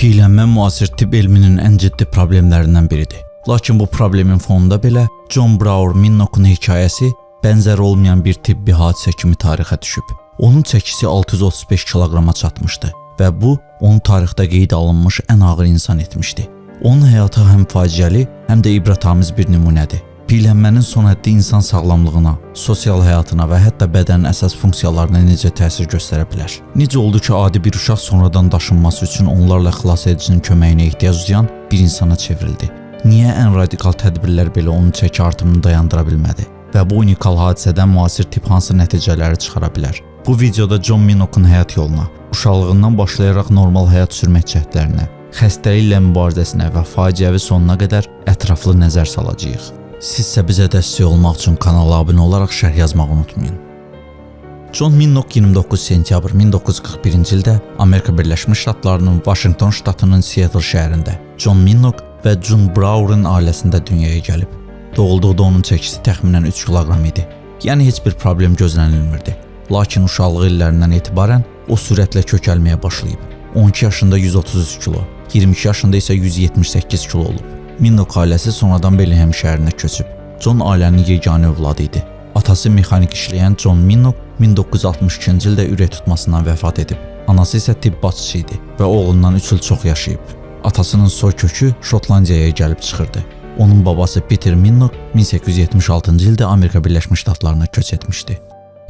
Piyələnmə müasir tibb elminin ən ciddi problemlərindən biridir. Lakin bu problemin fonunda belə John Brower Minnock'un hekayəsi bənzər olmayan bir tibbi hadisə kimi tarixə düşüb. Onun çəkisi 635 kiloqrama çatmışdı və bu, onun tarixdə qeyd alınmış ən ağır insan etmişdi. Onun həyatı həm faciəli, həm də ibrətamiz bir nümunədir. Piyələnmənin son həddi insan sağlamlığına, sosial həyatına və hətta bədənin əsas funksiyalarına necə təsir göstərə bilər? Necə oldu ki, adi bir uşaq sonradan daşınması üçün onlarla xilas edicinin köməyinə ehtiyac duyan bir insana çevrildi? Niyə ən radikal tədbirlər belə onun çəki artımını dayandıra bilmədi? Və bu unikal hadisədən müasir tibb hansı nəticələri çıxara bilər? Bu videoda John Minnock'un həyat yoluna, uşaqlığından başlayaraq normal həyat sürmək cəhdlərinə, xəstəliklə mübarizəsinə və faciəvi sonuna qədər ətraflı nəzər salacağıq. Sizsə bizə dəstək olmaq üçün kanala abunə olaraq şərh yazmağı unutmayın. John Minnock 29 sentyabr 1941-ci ildə Amerika Birləşmiş Ştatlarının Washington ştatının Seattle şəhərində John Minnock və June Brower'ın ailəsində dünyaya gəlib. Doğulduqda onun çəkisi təxminən 3 kiloqram idi. Yəni heç bir problem gözlənilmirdi. Lakin uşaqlığı illərindən etibarən o sürətlə kökəlməyə başlayıb. 12 yaşında 133 kilo, 22 yaşında isə 178 kilo olub. Minnock ailəsi sonradan Bellingham şəhərinə köçüb. John ailənin yeganə övladı idi. Atası mexanik işləyən John Minnock 1962-ci ildə ürək tutmasından vəfat edib. Anası isə tibb bacısı idi və oğlundan 3 il çox yaşayıb. Atasının soy kökü Şotlandiyaya gəlib çıxırdı. Onun babası Peter Minnock 1876-cı ildə Amerika Birləşmiş Ştatlarına köç etmişdi.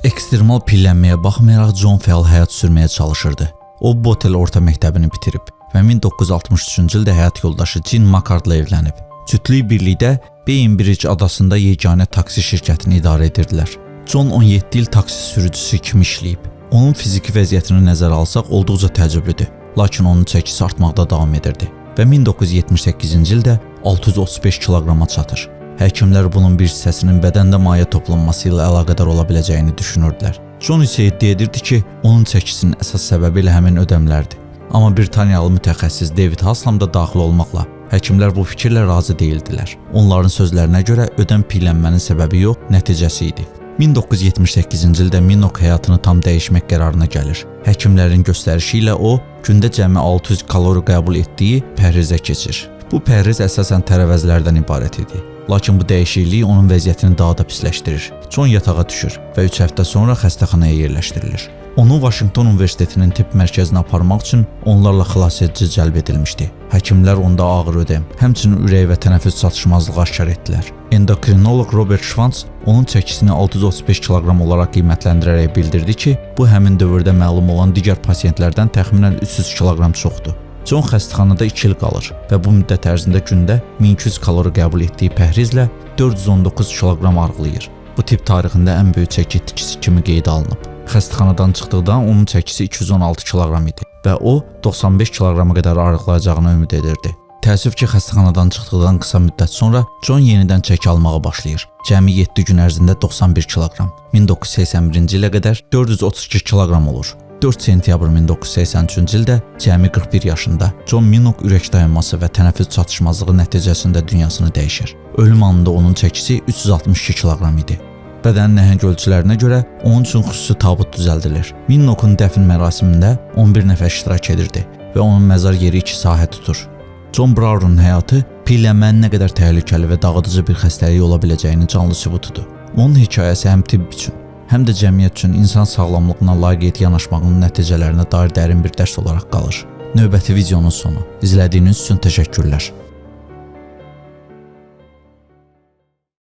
Ekstremal piyələnməyə baxmayaraq John fəal həyat sürməyə çalışırdı. O Botel orta məktəbini bitirib və 1963-cü ildə həyat yoldaşı Jean Mackardla evlənib. Cütlük birlikdə Bainbridge adasında yeganə taksi şirkətini idarə edirdilər. John 17 il taksi sürücüsü kimi işləyib. Onun fiziki vəziyyətini nəzərə alsaq olduqca təəccüblüdür. Lakin onun çəkisi artmaqda davam edirdi və 1978-ci ildə 635 kiloqrama çatır. Həkimlər bunun bir hissəsinin bədəndə maye toplanması ilə əlaqədar ola biləcəyini düşünürdülər. John isə iddia edirdi ki, onun çəkisinin əsas səbəbi elə həmin ödəmlərdir. Amma Britaniyalı mütəxəssis David Haslam da daxil olmaqla həkimlər bu fikirlə razı deyildilər. Onların sözlərinə görə ödəm piyələnmənin səbəbi yox, nəticəsi idi. 1978-ci ildə Minnock həyatını tam dəyişmək qərarına gəlir. Həkimlərin göstərişi ilə o, gündə cəmi 600 kalori qəbul etdiyi pəhrizə keçir. Bu pəhriz əsasən tərəvəzlərdən ibarət idi. Lakin bu dəyişiklik onun vəziyyətini daha da pisləşdirir. John yatağa düşür və 3 həftə sonra xəstəxanaya yerləşdirilir. Onu Washington Universitetinin tibb mərkəzinə aparmaq üçün onlarla xilasedici cəlb edilmişdi. Həkimlər onda ağır ödəm, həmçinin ürək və tənəffüs çatışmazlığı aşkar etdilər. Endokrinoloq Robert Schwantz onun çəkisini 635 kiloqram olaraq qiymətləndirərək bildirdi ki, bu həmin dövrdə məlum olan digər pasiyentlərdən təxminən 300 kiloqram çoxdur. John xəstəxanada 2 il qalır və bu müddət ərzində gündə 1200 kalori qəbul etdiyi pəhrizlə 419 kiloqram arıqlayır. Bu tibb tarixində ən böyük çəki itkisi kimi qeydə alınıb. Xəstəxanadan çıxdıqda onun çəkisi 216 kiloqram idi və o 95 kiloqrama qədər arıqlayacağını ümid edirdi. Təəssüf ki, xəstəxanadan çıxdıqdan qısa müddət sonra John yenidən çəki almağa başlayır. Cəmi 7 gün ərzində 91 kiloqram, 1981-ci ilə qədər 432 kiloqram olur. 4 sentyabr 1983-cü ildə cəmi 41 yaşında John Minnock ürək dayanması və tənəffüs çatışmazlığı nəticəsində dünyasını dəyişir. Ölüm anında onun çəkisi 362 kiloqram idi. Bədənin nəhəng ölçülərinə görə onun üçün xüsusi tabut düzəldilir. Minnock'un dəfn mərasimində 11 nəfər iştirak edirdi və onun məzar yeri 2 sahə tutur. John Brower'ın həyatı piyələnmənin nə qədər təhlükəli və dağıdıcı bir xəstəlik ola biləcəyinin canlı sübutudur. Onun hekayəsi həm tibb üçün, həm də cəmiyyət üçün insan sağlamlığına laqeyd yanaşmağının nəticələrinə dair dərin bir dərs olaraq qalır. Növbəti videonun sonu. İzlədiyiniz üçün təşəkkürlər.